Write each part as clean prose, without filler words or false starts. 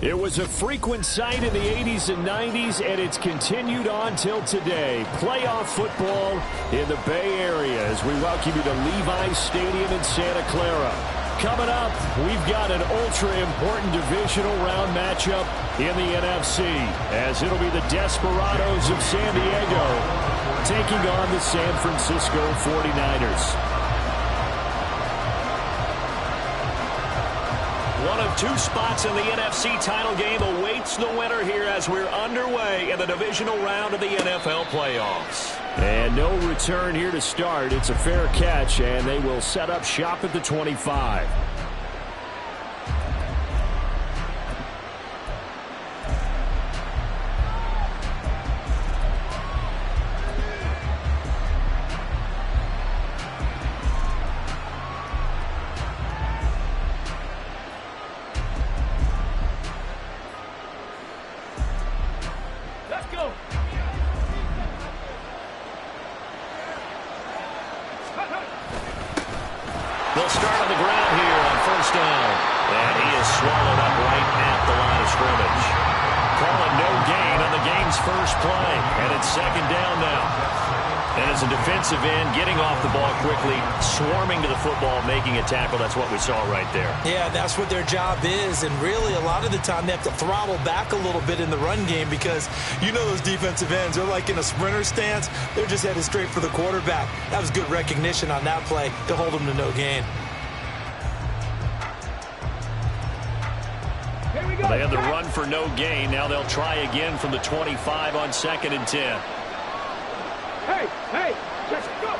It was a frequent sight in the 80s and 90s, and it's continued on till today. Playoff football in the Bay Area as we welcome you to Levi's Stadium in Santa Clara. Coming up, we've got an ultra-important divisional round matchup in the NFC, as it'll be the Desperados of San Diego taking on the San Francisco 49ers. One of two spots in the NFC title game awaits the winner here as we're underway in the divisional round of the NFL playoffs. And no return here to start. It's a fair catch, and they will set up shop at the 25. They'll start on the ground here on first down. And he is swallowed up right at the line of scrimmage. Calling no gain on the game's first play. And it's second down now. And as a defensive end, getting off the ball quickly, swarming to the football, making a tackle. That's what we saw right there. Yeah, that's what their job is. And really, a lot of the time, they have to throttle back a little bit in the run game because you know those defensive ends, they're like in a sprinter stance. They're just headed straight for the quarterback. That was good recognition on that play to hold them to no gain. They had the run for no gain. Now they'll try again from the 25 on 2nd and 10. Hey, just go.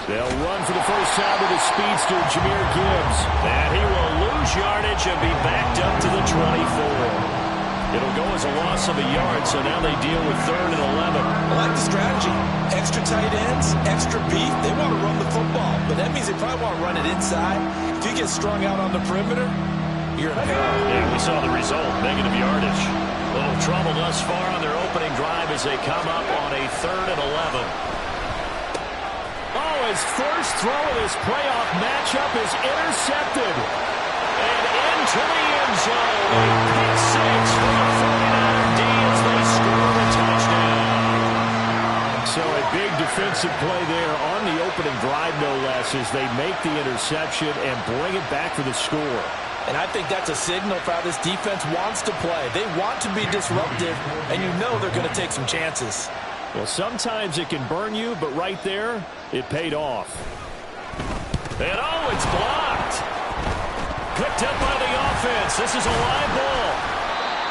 They'll run for the first time with the speedster, Jahmyr Gibbs. And he will lose yardage and be backed up to the 24. It'll go as a loss of a yard, so now they deal with 3rd and 11. I like the strategy. Extra tight ends, extra beef. They want to run the football, but that means they probably want to run it inside. If you get strung out on the perimeter, you're in peril. Yeah, we saw the result, negative yardage. A little trouble thus far on their opening drive as they come up on a 3rd and 11. Oh, his first throw of this playoff matchup is intercepted. And into the end zone. A pick six for the 49er D as they score a touchdown. So a big defensive play there on the opening drive, no less, as they make the interception and bring it back for the score. And I think that's a signal for how this defense wants to play. They want to be disruptive, and you know they're going to take some chances. Well, sometimes it can burn you, but right there, it paid off. And oh, it's blocked. Picked up by the offense. This is a live ball.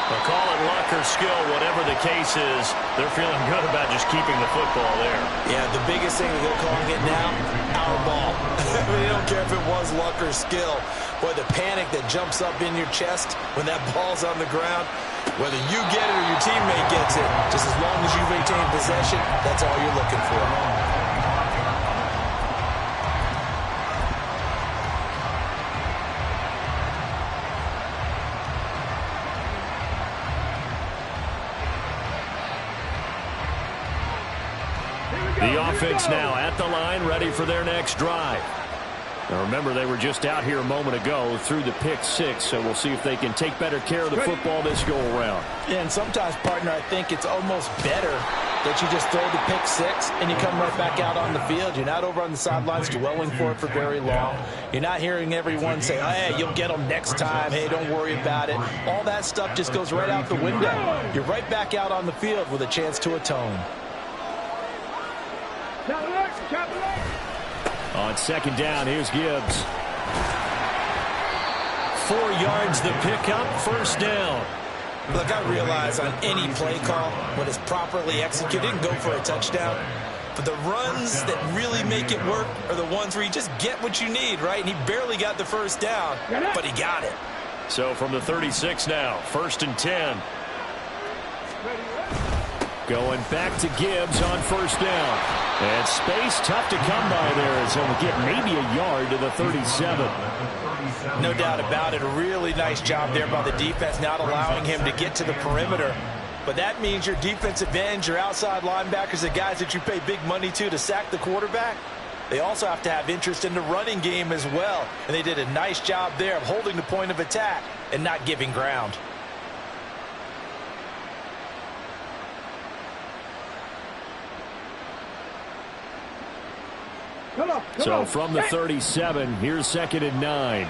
They'll call it luck or skill, whatever the case is. They're feeling good about just keeping the football there. Yeah, the biggest thing that they're calling it now, our ball. They don't care if it was luck or skill. Boy, the panic that jumps up in your chest when that ball's on the ground, whether you get it or your teammate gets it, just as long as you retain possession, that's all you're looking for. The offense now at the line, ready for their next drive. Now remember, they were just out here a moment ago through the pick six, so we'll see if they can take better care of the football this go-around. Yeah, and sometimes, partner, I think it's almost better that you just throw the pick six and you come right back out on the field. You're not over on the sidelines dwelling for it for very long. You're not hearing everyone say, oh, hey, you'll get them next time. Hey, don't worry about it. All that stuff just goes right out the window. You're right back out on the field with a chance to atone. On 2nd down, here's Gibbs. 4 yards the pickup, first down. Look, I realize on any play call, when it's properly executed, it can go for a touchdown. But the runs that really make it work are the ones where you just get what you need, right? And he barely got the first down, but he got it. So from the 36 now, 1st and 10. Going back to Gibbs on first down. And space tough to come by there as he'll get maybe a yard to the 37. No doubt about it. A really nice job there by the defense, not allowing him to get to the perimeter. But that means your defensive ends, your outside linebackers, the guys that you pay big money to sack the quarterback, they also have to have interest in the running game as well. And they did a nice job there of holding the point of attack and not giving ground. So from the 37, here's 2nd and 9.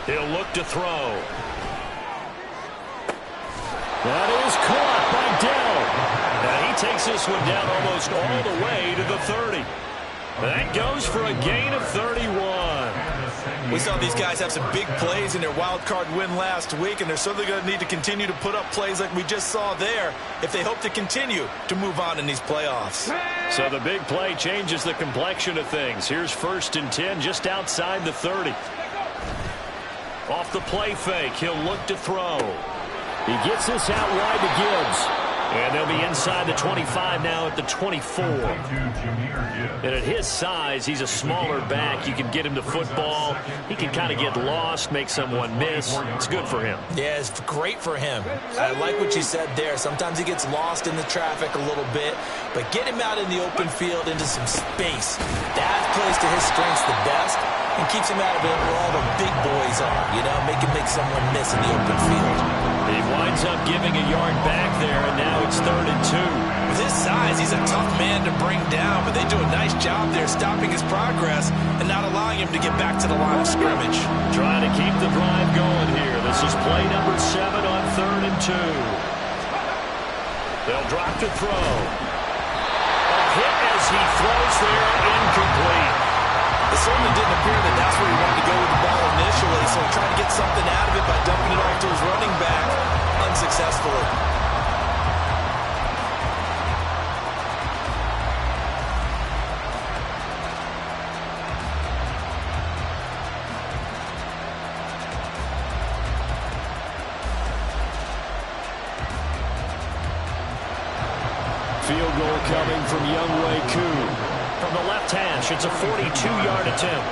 He'll look to throw. That is caught by Dell. And he takes this one down almost all the way to the 30. That goes for a gain of 31. We saw these guys have some big plays in their wild card win last week, and they're certainly going to need to continue to put up plays like we just saw there if they hope to continue to move on in these playoffs. So the big play changes the complexion of things. Here's 1st and 10 just outside the 30. Off the play fake, he'll look to throw. He gets this out wide to Gibbs. And they'll be inside the 25 now at the 24. And at his size, he's a smaller back. You can get him to football. He can kind of get lost, make someone miss. It's good for him. Yeah, it's great for him. I like what you said there. Sometimes he gets lost in the traffic a little bit, but get him out in the open field into some space. That plays to his strengths the best and keeps him out of it where all the big boys are, you know, make him make someone miss in the open field. He winds up giving a yard back there, and now it's 3rd and 2. With his size, he's a tough man to bring down, but they do a nice job there stopping his progress and not allowing him to get back to the line of scrimmage. Trying to keep the drive going here. This is play number 7 on 3rd and 2. They'll drop to throw. A hit as he throws there, incomplete. It certainly didn't appear that that's where he wanted to go with the ball initially, so he tried to get something out of it by dumping it off to his running back unsuccessfully. Field goal coming from Younghoe Koo. From the left hash, it's a 42-yard attempt.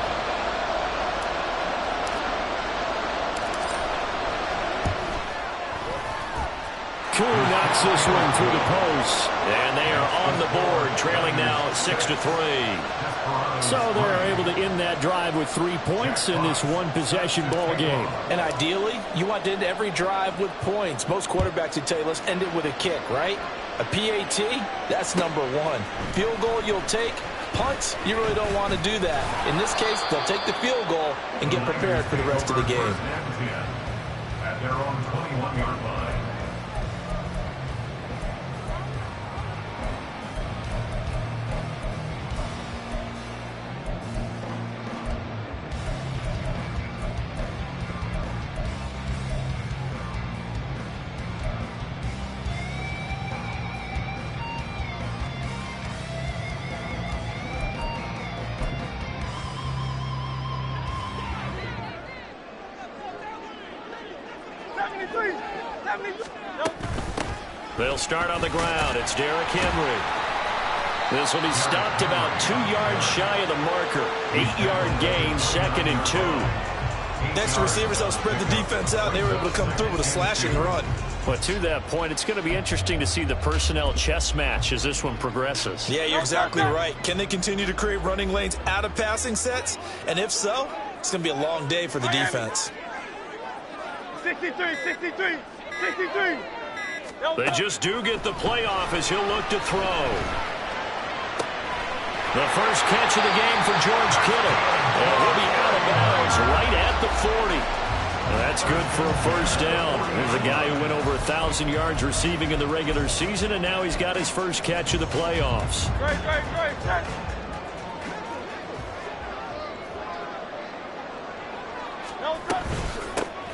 Koo knocks this one through the post. And they are on the board, trailing now 6-3. So they're able to end that drive with 3 points in this one-possession ball game. And ideally, you want to end every drive with points. Most quarterbacks would tell you, let's end it with a kick, right? A PAT, that's number 1. Field goal you'll take. Punts, you really don't want to do that. In this case, they'll take the field goal and get prepared for the rest of the game. At their own 21-yard line. They'll start on the ground. It's Derrick Henry. This will be stopped about 2 yards shy of the marker. 8-yard gain, 2nd and 2. Next, the receivers helped spread the defense out, and they were able to come through with a slashing run. But to that point, it's going to be interesting to see the personnel chess match as this one progresses. Yeah, you're exactly right. Can they continue to create running lanes out of passing sets? And if so, it's going to be a long day for the defense. 63, 63, 63. They just do get the playoff as he'll look to throw. The first catch of the game for George Kittle. And he'll be out of bounds right at the 40. That's good for a first down. There's a guy who went over 1,000 yards receiving in the regular season, and now he's got his first catch of the playoffs. Great.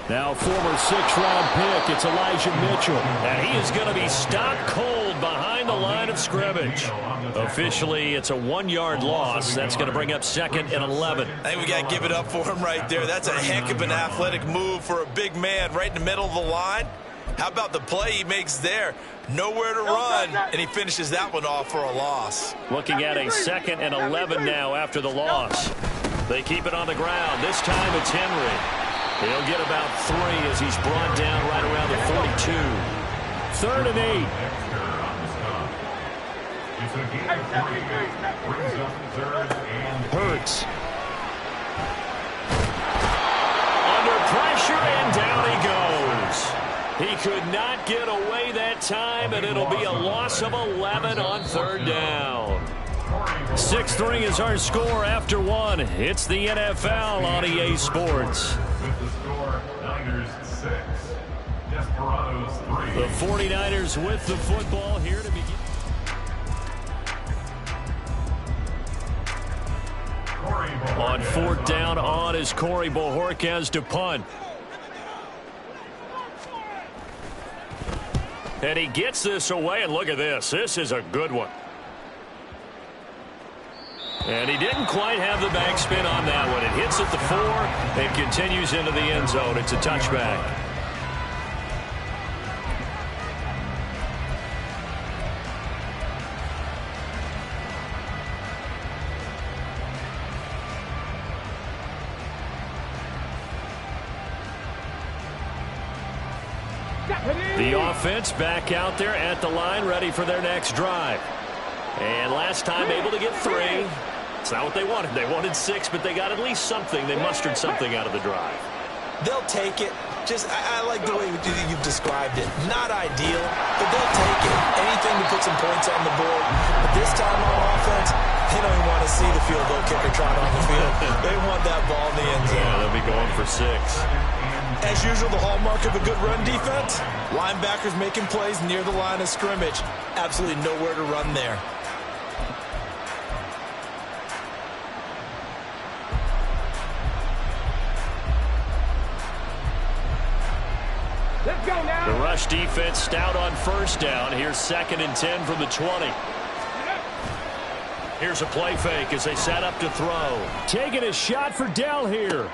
Now former 6th-round pick, it's Elijah Mitchell. And he is going to be stopped cold behind the line of scrimmage. Officially, it's a 1-yard loss. That's going to bring up 2nd and 11. I think we got to give it up for him right there. That's a heck of an athletic move for a big man right in the middle of the line. How about the play he makes there? Nowhere to run, and he finishes that one off for a loss. Looking at a 2nd and 11 now after the loss. They keep it on the ground. This time it's Henry. He'll get about 3 as he's brought down right around the 42. 3rd and 8. It's a game of 3. Brings up third and Hurts. Under pressure, and down he goes. He could not get away that time, and it'll be a loss of 11 on third down. 6-3 is our score after one. It's the NFL on EA Sports. with the score, Niners 6, Desperados 3. The 49ers with the football here to begin. On fourth down on is Corey Bojorquez to punt. And he gets this away, and look at this. This is a good one. And he didn't quite have the backspin on that one. It hits at the 4 and continues into the end zone. It's a touchback. The offense back out there at the line, ready for their next drive. And last time able to get 3. It's not what they wanted. They wanted 6, but they got at least something. They mustered something out of the drive. They'll take it. I like the way you've described it. Not ideal, but they'll take it. Anything to put some points on the board. But this time on offense, they don't even want to see the field goal kicker trot on the field. They want that ball in the end zone. Yeah, they'll be going for 6. As usual, the hallmark of a good run defense, linebackers making plays near the line of scrimmage. Absolutely nowhere to run there. Let's go now. The rush defense stout on first down. Here's 2nd and 10 from the 20. Here's a play fake as they set up to throw. Taking a shot for Dell here.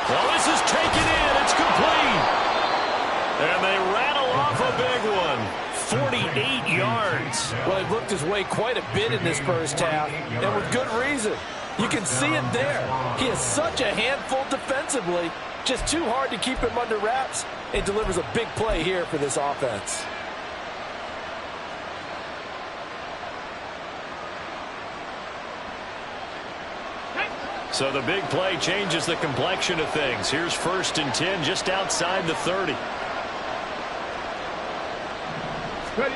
Well, this is taken in. It's complete. And they rattle off a big one. 48 yards. Well, he looked his way quite a bit in this first half, and with good reason. You can see it there. He is such a handful defensively. Just too hard to keep him under wraps, and delivers a big play here for this offense. So the big play changes the complexion of things. Here's 1st and 10 just outside the 30. Ready.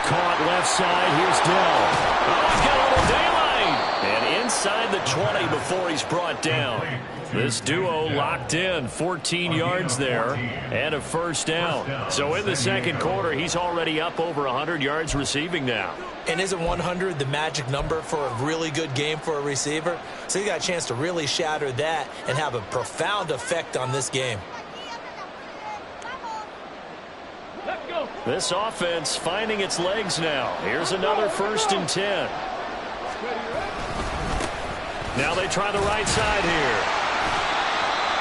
Caught left side. Here's Dell. Oh, he's got a little daylight. And inside the 20 before he's brought down. This duo locked in, 14 yards there, and a first down. So in the second quarter, he's already up over 100 yards receiving now. And isn't 100 the magic number for a really good game for a receiver? So he got a chance to really shatter that and have a profound effect on this game. Let's go. This offense finding its legs now. Here's another 1st and 10. Now they try the right side here.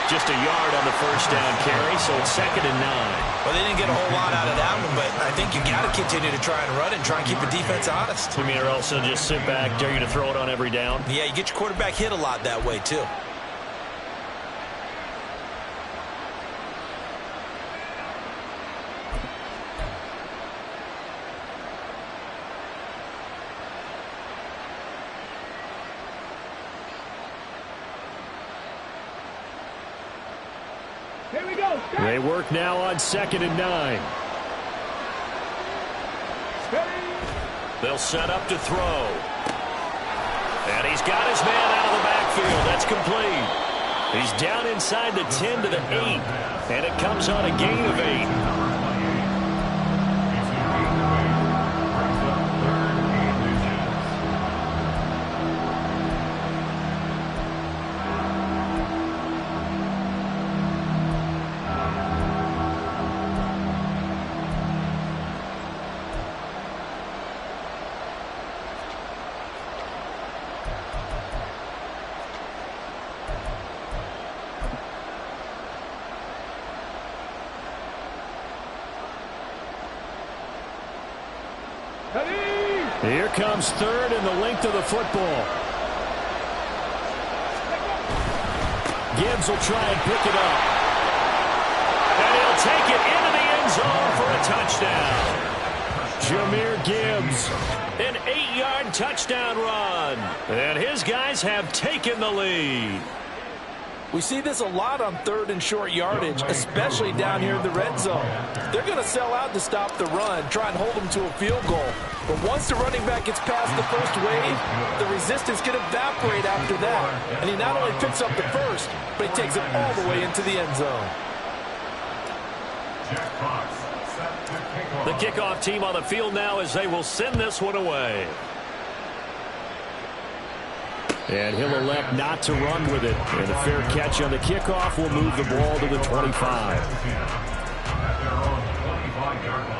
Just a yard on the first down carry, so it's 2nd and 9. Well, they didn't get a whole lot out of that one, but I think you got to continue to try and run and try and keep the defense honest. You mean, or else they'll just sit back, dare you to throw it on every down? Yeah, you get your quarterback hit a lot that way, too. Here we go. They work now on 2nd and 9. They'll set up to throw. And he's got his man out of the backfield. That's complete. He's down inside the 10 to the 8. And it comes on a gain of 8. Here comes 3rd and the length of the football. Gibbs will try and pick it up. And he'll take it into the end zone for a touchdown. Jahmyr Gibbs. An 8-yard touchdown run. And his guys have taken the lead. We see this a lot on 3rd and short yardage, especially down here in the red zone. They're going to sell out to stop the run, try and hold them to a field goal. But once the running back gets past the first wave, the resistance can evaporate after that. And he not only picks up the first, but he takes it all the way into the end zone. The kickoff team on the field now as they will send this one away. And he'll elect not to run with it. And a fair catch on the kickoff will move the ball to the 25. At their own 25-yard line.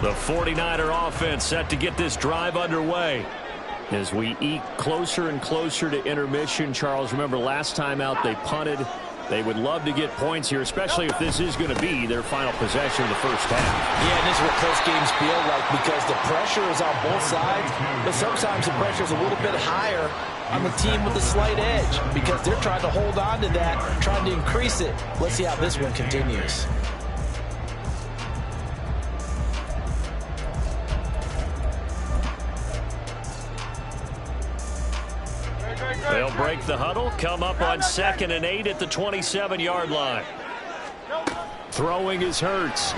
The 49er offense set to get this drive underway. As we eke closer and closer to intermission, Charles, remember last time out they punted. They would love to get points here, especially if this is going to be their final possession of the first half. Yeah, and this is what close games feel like because the pressure is on both sides, but sometimes the pressure is a little bit higher on the team with the slight edge because they're trying to hold on to that, trying to increase it. Let's see how this one continues. They'll break the huddle, come up on 2nd and 8 at the 27-yard line. Throwing is Hurts.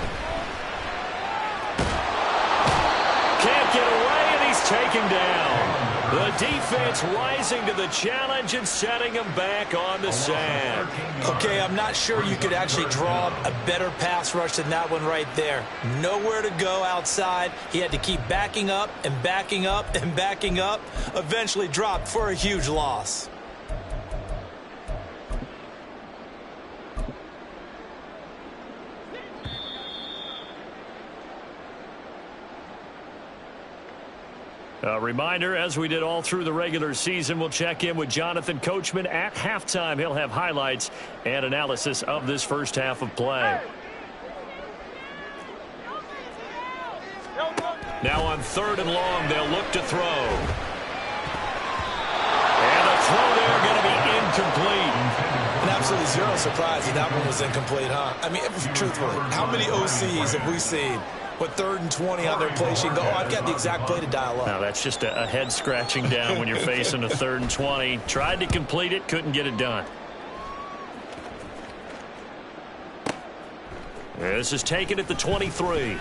Can't get away, and he's taken down. The defense rising to the challenge and setting him back on the sand. Okay, I'm not sure you could actually draw a better pass rush than that one right there. Nowhere to go outside. He had to keep backing up and backing up and backing up. Eventually dropped for a huge loss. A reminder, as we did all through the regular season, we'll check in with Jonathan Coachman at halftime. He'll have highlights and analysis of this first half of play. Now on 3rd and long, they'll look to throw. And the throw there going to be incomplete. And absolutely zero surprise that one was incomplete, huh? I mean, truthfully, how many OCs have we seen with 3rd and 20 on their play sheet and go, oh, I've got the exact play to dial up? Now, that's just a head scratching down when you're facing a 3rd and 20. Tried to complete it, couldn't get it done. This is taken at the 23.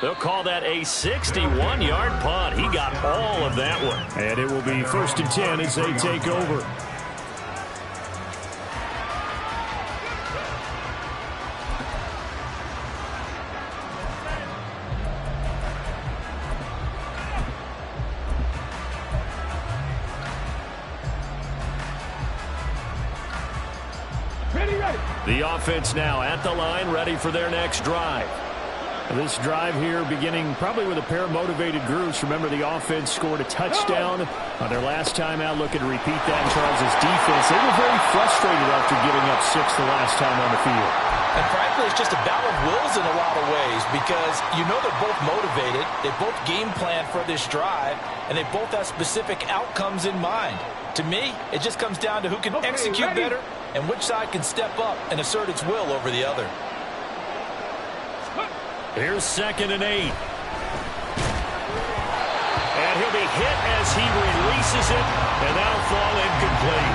They'll call that a 61-yard punt. He got all of that one. And it will be 1st and 10 as they take over. The offense now at the line, ready for their next drive. This drive here beginning probably with a pair of motivated groups. Remember, the offense scored a touchdown on their last time out. Looking to repeat that in Charles' defense. They were very frustrated after giving up 6 the last time on the field. And frankly, it's just a battle of wills in a lot of ways because you know they're both motivated. They both game plan for this drive, and they both have specific outcomes in mind. To me, it just comes down to who can execute better and which side can step up and assert its will over the other. Here's 2nd and 8. And he'll be hit as he releases it, and that'll fall incomplete.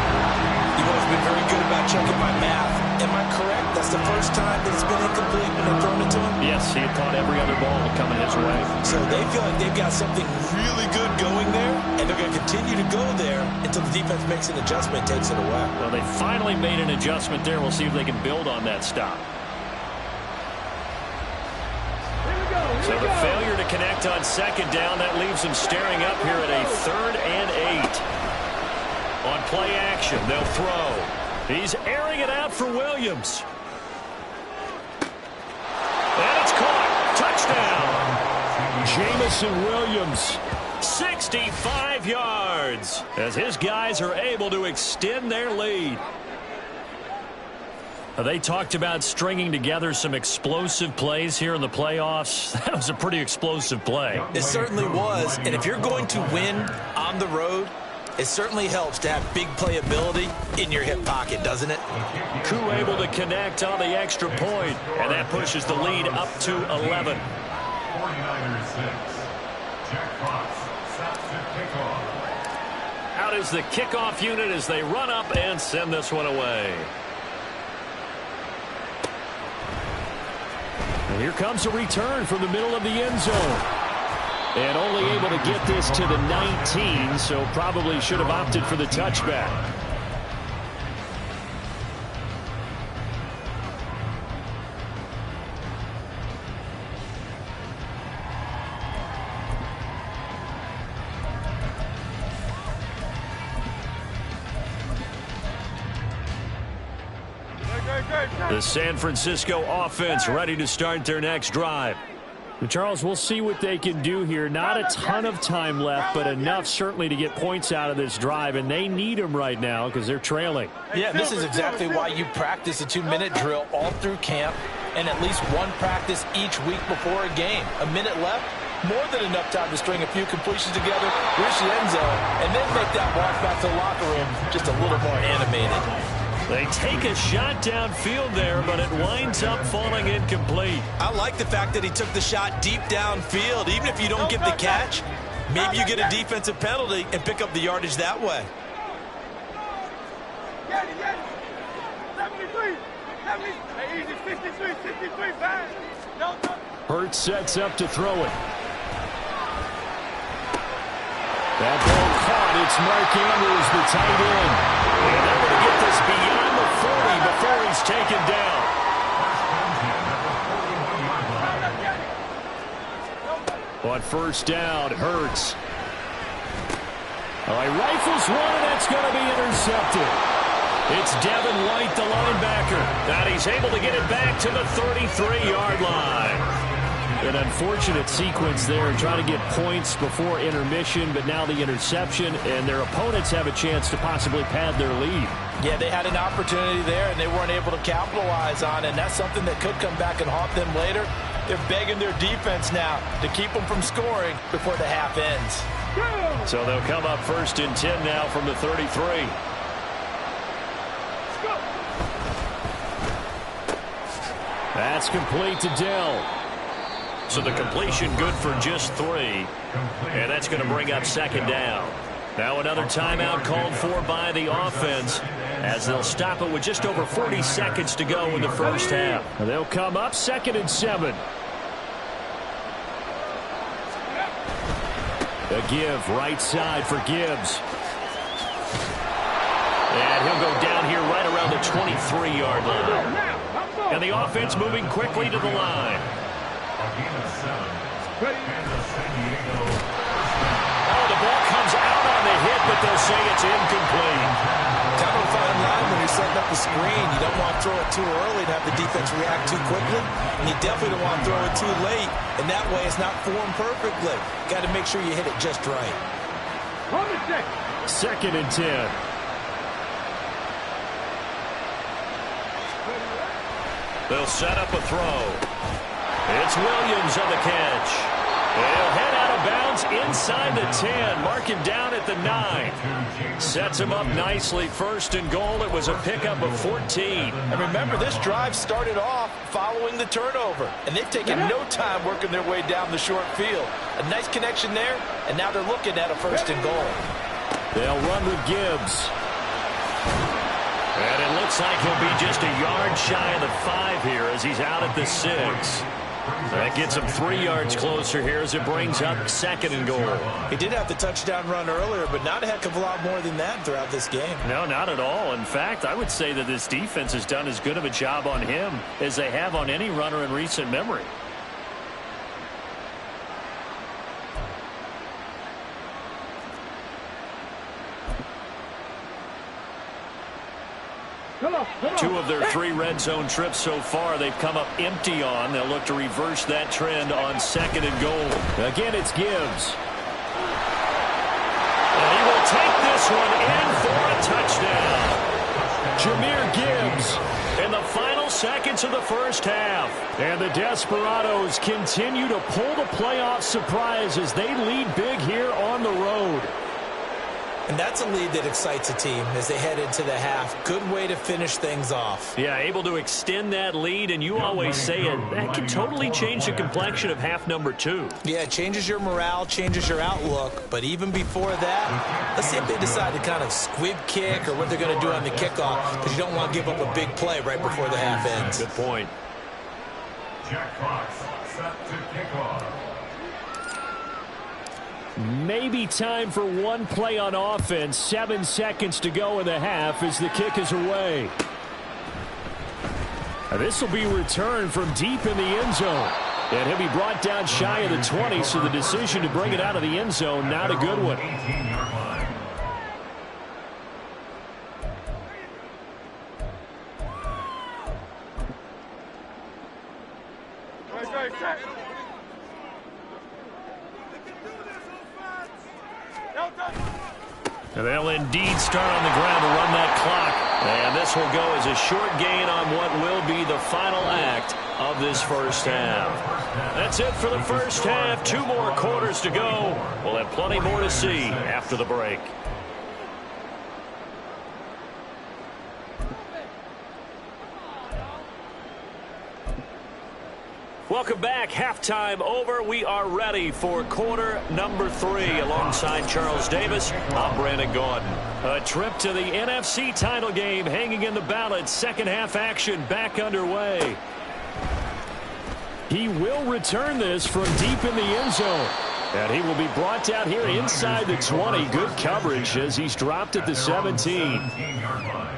You've always been very good about checking my math. Am I correct? That's the first time that it's been incomplete when they've thrown it to him? Yes, he had thought every other ball would come in his way. So they feel like they've got something really good going there, and they're going to continue to go there until the defense makes an adjustment and takes it away. Well, they finally made an adjustment there. We'll see if they can build on that stop. So the failure to connect on 2nd down, that leaves them staring up here at a 3rd and 8. On play action, they'll throw. He's airing it out for Williams. And it's caught. Touchdown. Jamison Williams. 65 yards as his guys are able to extend their lead. They talked about stringing together some explosive plays here in the playoffs. That was a pretty explosive play. It certainly was. And if you're going to win on the road, it certainly helps to have big playability in your hip pocket, doesn't it? Koo able to connect on the extra point, and that pushes the lead up to 11. 49ers 6. Jack Fox sets the kickoff. Out is the kickoff unit as they run up and send this one away. And here comes a return from the middle of the end zone. And only able to get this to the 19, so probably should have opted for the touchback. The San Francisco offense ready to start their next drive. Charles, we'll see what they can do here. Not a ton of time left, but enough certainly to get points out of this drive, and they need them right now because they're trailing. Yeah, this is exactly why you practice a 2-minute drill all through camp and at least one practice each week before a game. A minute left, more than enough time to string a few completions together, reach the end zone, and then make that walk back to the locker room just a little more animated. They take a shot downfield there, but it winds up falling incomplete. I like the fact that he took the shot deep downfield. Even if you don't get the catch, maybe you get a defensive penalty and pick up the yardage that way. 63, pass. Hurts sets up to throw it. That ball caught. It's Mark Andrews, the tight end. And they're going to get this beyond the 40 before he's taken down. On first down, Hurts. He rifles one, and that's going to be intercepted. It's Devin White, the linebacker. And he's able to get it back to the 33-yard line. An unfortunate sequence there, trying to get points before intermission, but now the interception, and their opponents have a chance to possibly pad their lead. Yeah, they had an opportunity there, and they weren't able to capitalize on it, and that's something that could come back and haunt them later. They're begging their defense now to keep them from scoring before the half ends. So they'll come up first and 10 now from the 33. That's complete to Dell. So the completion good for just 3. And that's going to bring up second down. Now another timeout called for by the offense as they'll stop it with just over 40 seconds to go in the first half. They'll come up 2nd and 7. A give right side for Gibbs. And he'll go down here right around the 23-yard line. And the offense moving quickly to the line. Oh, the ball comes out on the hit, but they'll say it's incomplete. Kind of a fine line when you're setting up the screen. You don't want to throw it too early and have the defense react too quickly. And you definitely don't want to throw it too late. And that way it's not formed perfectly. Got to make sure you hit it just right. 2nd and 10. They'll set up a throw. It's Williams on the catch. He'll head out of bounds inside the 10. Mark him down at the 9. Sets him up nicely. 1st and goal. It was a pickup of 14. And remember, this drive started off following the turnover. And they've taken no time working their way down the short field. A nice connection there. And now they're looking at a 1st and goal. They'll run with Gibbs. And it looks like he'll be just a yard shy of the 5 here as he's out at the 6. That gets him 3 yards closer here as it brings up 2nd and goal. He did have the touchdown run earlier, but not a heck of a lot more than that throughout this game. No, not at all. In fact, I would say that this defense has done as good of a job on him as they have on any runner in recent memory. Two of their 3 red zone trips so far they've come up empty on. They'll look to reverse that trend on 2nd and goal. Again, it's Gibbs. And he will take this one in for a touchdown. Jahmyr Gibbs. In the final final seconds of the first half. And the Desperados continue to pull the playoff surprise as they lead big here on the road. And that's a lead that excites a team as they head into the half. Good way to finish things off. Yeah, able to extend that lead, and you always say it, that can totally change the complexion of half number 2. Yeah, it changes your morale, changes your outlook. But even before that, let's see if they decide to kind of squib kick or what they're going to do on the kickoff, because you don't want to give up a big play right before the half ends. Good point. Jack Fox set to kick off. Maybe time for one play on offense. 7 seconds to go in the half as the kick is away. This will be returned from deep in the end zone. And he'll be brought down shy of the 20, so the decision to bring it out of the end zone, not a good one. 18-yard line. And they'll indeed start on the ground to run that clock. And this will go as a short gain on what will be the final act of this first half. That's it for the first half. 2 more quarters to go. We'll have plenty more to see after the break. Welcome back. Halftime over. We are ready for quarter number 3. Alongside Charles Davis, I'm Brandon Gordon. A trip to the NFC title game hanging in the balance. Second half action back underway. He will return this from deep in the end zone. And he will be brought down here inside the 20. Good coverage as he's dropped at the 17. 17-yard line.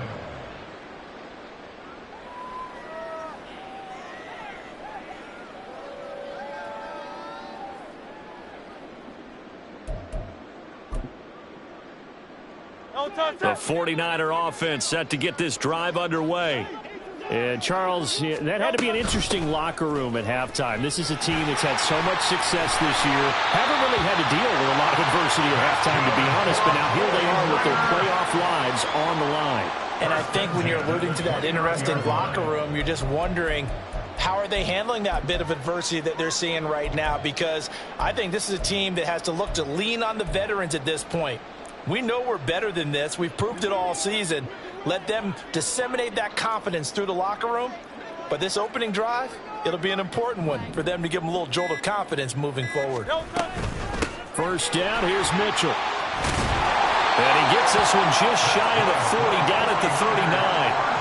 The 49er offense set to get this drive underway. And Charles, that had to be an interesting locker room at halftime. This is a team that's had so much success this year. Haven't really had to deal with a lot of adversity at halftime, to be honest. But now here they are with their playoff lives on the line. And I think when you're alluding to that interesting locker room, you're just wondering, how are they handling that bit of adversity that they're seeing right now? Because I think this is a team that has to look to lean on the veterans at this point. We know we're better than this. We've proved it all season. Let them disseminate that confidence through the locker room. But this opening drive, it'll be an important one for them to give them a little jolt of confidence moving forward. First down, here's Mitchell. And he gets this one just shy of the 40, down at the 39.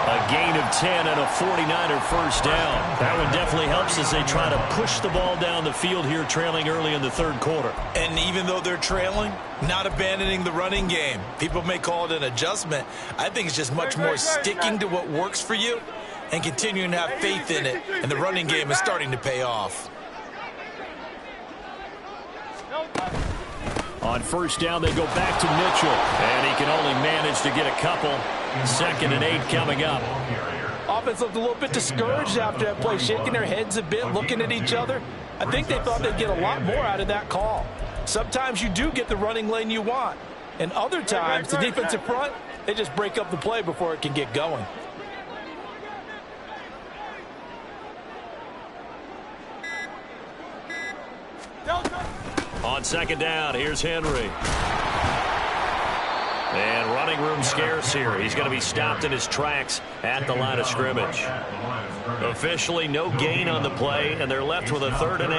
A gain of 10 and a 49er first down. That one definitely helps as they try to push the ball down the field here, trailing early in the third quarter. And even though they're trailing, not abandoning the running game. People may call it an adjustment. I think it's just much more sticking to what works for you and continuing to have faith in it. And the running game is starting to pay off. On first down, they go back to Mitchell. And he can only manage to get a couple. 2nd and 8 coming up. Offense looked a little bit discouraged after that play, shaking their heads a bit, looking at each other. I think they thought they'd get a lot more out of that call. Sometimes you do get the running lane you want. And other times, the defensive front, they just break up the play before it can get going. On second down, here's Henry. And running room scarce here. He's going to be stopped in his tracks at the line of scrimmage. Officially, no gain on the play, and they're left with a 3rd and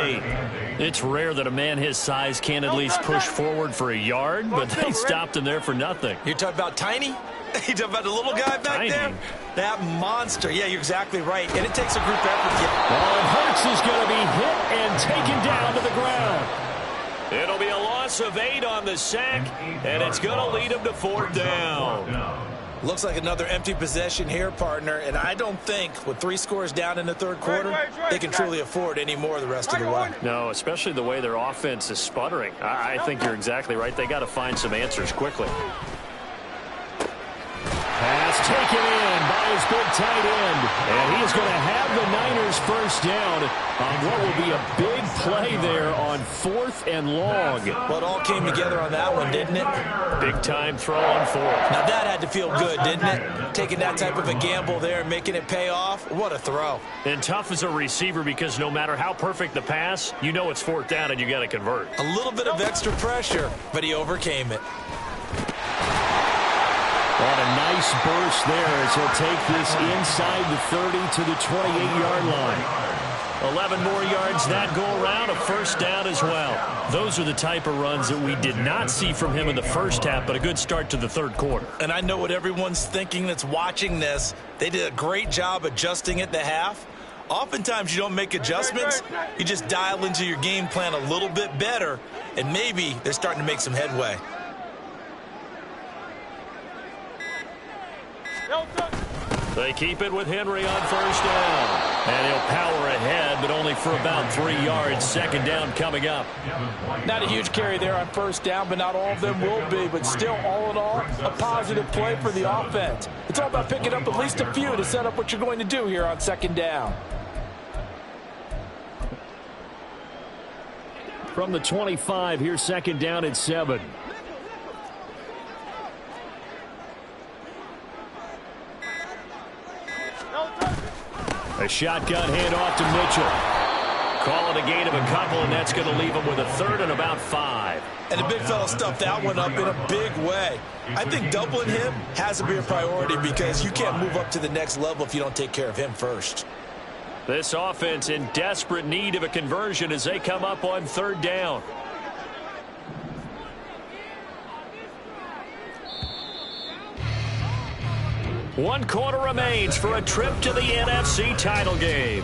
8. It's rare that a man his size can at least push forward for a yard, but they stopped him there for nothing. You're talking about Tiny? You talking about the little guy back there? That monster. Yeah, you're exactly right. And it takes a group effort to get. And Hurts is going to be hit and taken down to the ground. It'll be a loss of 8 on the sack, and it's going to lead him to 4th down. Looks like another empty possession here, partner, and I don't think with 3 scores down in the third quarter, they can truly afford any more the rest of the way. No, especially the way their offense is sputtering. I think you're exactly right. They got to find some answers quickly. Pass taken in by his big tight end. And he is going to have the Niners first down on what will be a big play there on 4th and long. Well, it all came together on that one, didn't it? Big time throw on 4th. Now that had to feel good, didn't it? Taking that type of a gamble there and making it pay off. What a throw. And tough as a receiver because no matter how perfect the pass, you know it's 4th down and you got to convert. A little bit of extra pressure, but he overcame it. What a nice burst there as he'll take this inside the 30 to the 28-yard line. 11 more yards that go around, a first down as well. Those are the type of runs that we did not see from him in the first half, but a good start to the third quarter. And I know what everyone's thinking that's watching this. They did a great job adjusting at the half. Oftentimes you don't make adjustments. You just dial into your game plan a little bit better, and maybe they're starting to make some headway. They keep it with Henry on first down. And he'll power ahead, but only for about 3 yards. Second down coming up. Not a huge carry there on first down, but not all of them will be. But still, all in all, a positive play for the offense. It's all about picking up at least a few to set up what you're going to do here on second down. From the 25, here's second down at 7. A shotgun handoff to Mitchell. Call it a gain of a couple, and that's going to leave him with a third and about 5. And the big fella stuffed that one up in a big way. I think doubling him has to be a priority because you can't move up to the next level if you don't take care of him first. This offense in desperate need of a conversion as they come up on third down. One quarter remains for a trip to the NFC title game.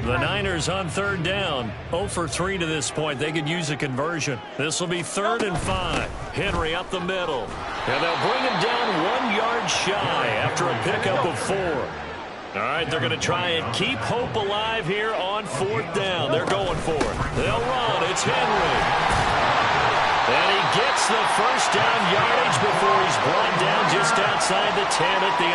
The Niners on third down. 0 for 3 to this point. They could use a conversion. This will be 3rd and 5. Henry up the middle. And they'll bring him down 1 yard shy after a pickup of 4. All right, they're going to try and keep hope alive here on 4th down. They're going for it. They'll run. It's Henry. And he gets the first down yardage before he's brought down just outside the 10 at the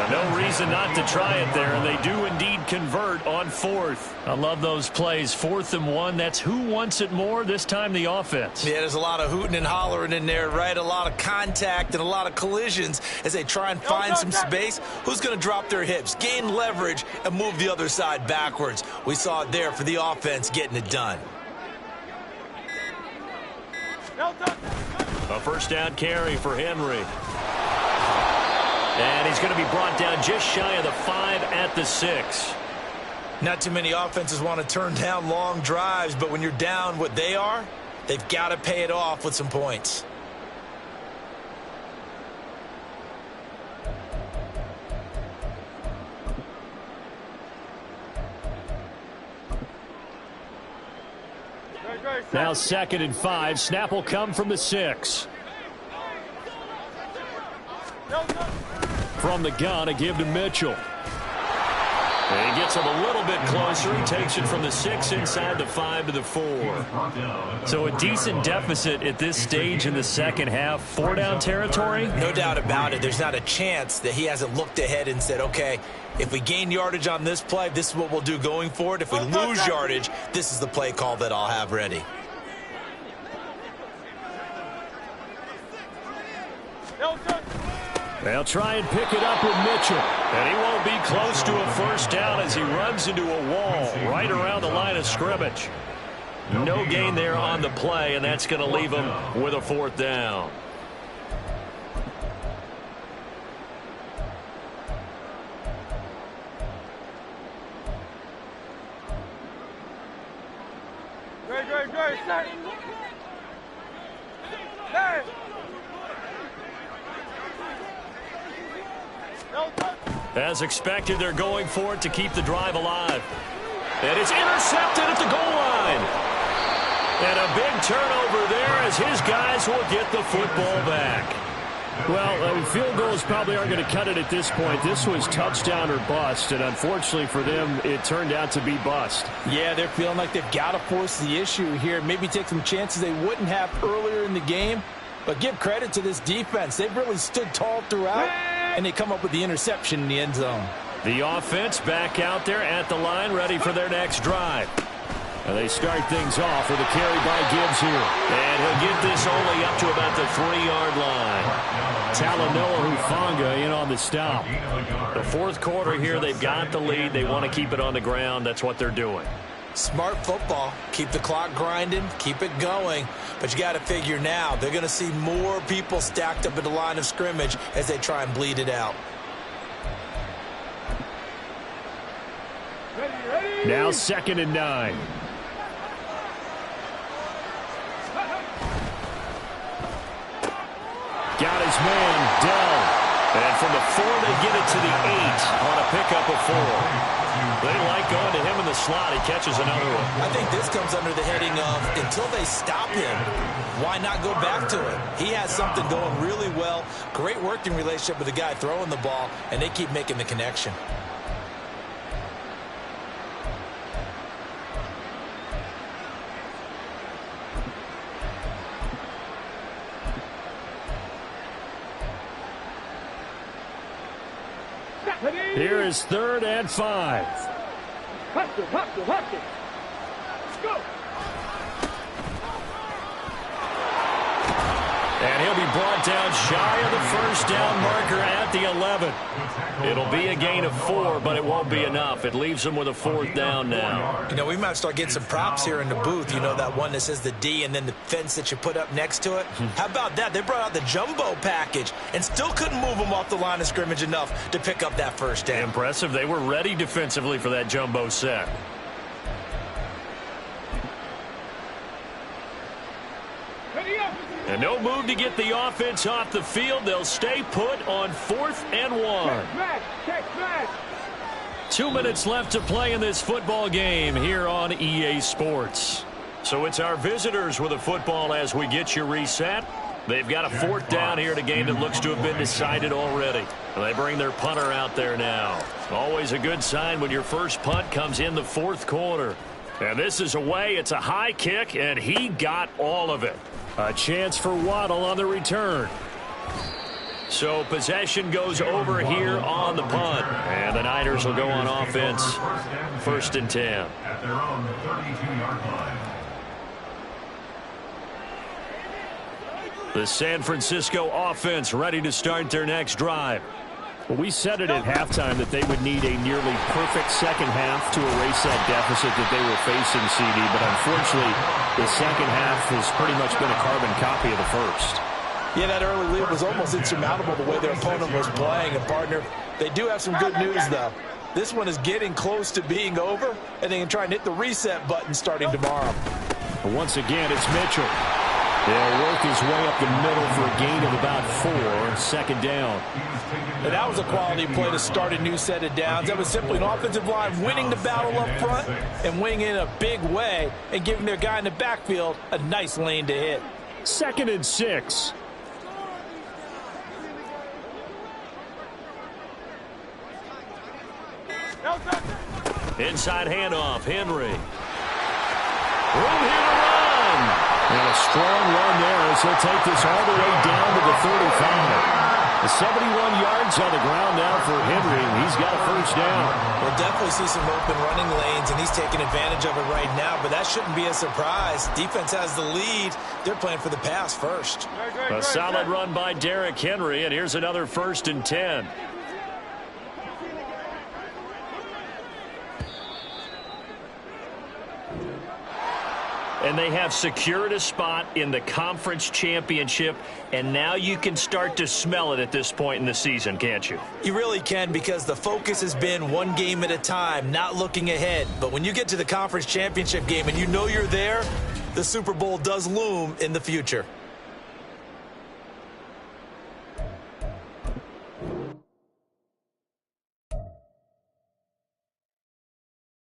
11. No reason not to try it there, and they do indeed convert on 4th. I love those plays. 4th and 1, that's who wants it more, this time the offense. Yeah, there's a lot of hooting and hollering in there, right? A lot of contact and a lot of collisions as they try and find some space. Who's going to drop their hips, gain leverage, and move the other side backwards? We saw it there for the offense getting it done. A first down carry for Henry. And he's going to be brought down just shy of the 5 at the 6. Not too many offenses want to turn down long drives, but when you're down what they are, they've got to pay it off with some points. Now 2nd and 5. Snap will come from the 6. From the gun, a give to Mitchell. And he gets him a little bit closer. He takes it from the 6 inside the 5 to the 4. So a decent deficit at this stage in the second half. 4-down territory? No doubt about it. There's not a chance that he hasn't looked ahead and said, okay, if we gain yardage on this play, this is what we'll do going forward. If we lose yardage, this is the play call that I'll have ready. They'll try and pick it up with Mitchell. And he won't be close to a first down as he runs into a wall right around the line of scrimmage. No gain there on the play, and that's going to leave him with a 4th down. Great. Hey! As expected, they're going for it to keep the drive alive. And it's intercepted at the goal line. And a big turnover there as his guys will get the football back. Well, field goals probably aren't going to cut it at this point. This was touchdown or bust, and unfortunately for them, it turned out to be bust. Yeah, they're feeling like they've got to force the issue here. Maybe take some chances they wouldn't have earlier in the game. But give credit to this defense. They've really stood tall throughout, and they come up with the interception in the end zone. The offense back out there at the line, ready for their next drive. And they start things off with a carry by Gibbs here. And he'll get this only up to about the 3-yard line. Talanoa Hufanga in on the stop. The fourth quarter here, they've got the lead. They want to keep it on the ground. That's what they're doing. Smart football. Keep the clock grinding. Keep it going. But you got to figure now, they're going to see more people stacked up at the line of scrimmage as they try and bleed it out. Now 2nd and 9. Got his man, Dell. And from the 4, they get it to the 8 on a pickup of 4. They like going to him in the slot. He catches another one. I think this comes under the heading of until they stop him, why not go back to it? He has something going really well. Great working relationship with the guy throwing the ball, and they keep making the connection. Here is 3rd and 5. Hustle. Let's go. And he'll be brought down shy of the first down marker at the 11. It'll be a gain of 4, but it won't be enough. It leaves them with a 4th down now. You know, we might start getting some props here in the booth. You know, that one that says the D and then the fence that you put up next to it. How about that? They brought out the jumbo package and still couldn't move them off the line of scrimmage enough to pick up that first down. Impressive. They were ready defensively for that jumbo set. And no move to get the offense off the field. They'll stay put on 4th and 1. 2 minutes left to play in this football game here on EA Sports. So it's our visitors with a football as we get you reset. They've got a 4th down here in a game that looks to have been decided already. They bring their punter out there now. Always a good sign when your first punt comes in the 4th quarter. And this is away. It's a high kick, and he got all of it. A chance for Waddle on the return. So possession goes over here on the punt. And the Niners will go on offense. 1st and 10. At their own 32-yard line. The San Francisco offense ready to start their next drive. Well, we said it at halftime that they would need a nearly perfect second half to erase that deficit that they were facing, CD. But unfortunately, the second half has pretty much been a carbon copy of the first. Yeah, that early lead was almost insurmountable the way their opponent was playing. And, partner, they do have some good news, though. This one is getting close to being over, and they can try and hit the reset button starting tomorrow. But once again, it's Mitchell. They'll work his way up the middle for a gain of about 4, 2nd down. And that was a quality play to start a new set of downs. That was simply an offensive line winning the battle up front and winning in a big way and giving their guy in the backfield a nice lane to hit. 2nd and 6. Inside handoff, Henry. Room here to run. And a strong run there as he'll take this all the way down to the 35. 71 yards on the ground now for Henry, and he's got a 1st down. We'll definitely see some open running lanes, and he's taking advantage of it right now, but that shouldn't be a surprise. Defense has the lead. They're playing for the pass first. A solid run by Derrick Henry, and here's another 1st and 10. And they have secured a spot in the conference championship, and now you can start to smell it at this point in the season, can't you? You really can, because the focus has been one game at a time, not looking ahead. But when you get to the conference championship game and you know you're there, the Super Bowl does loom in the future.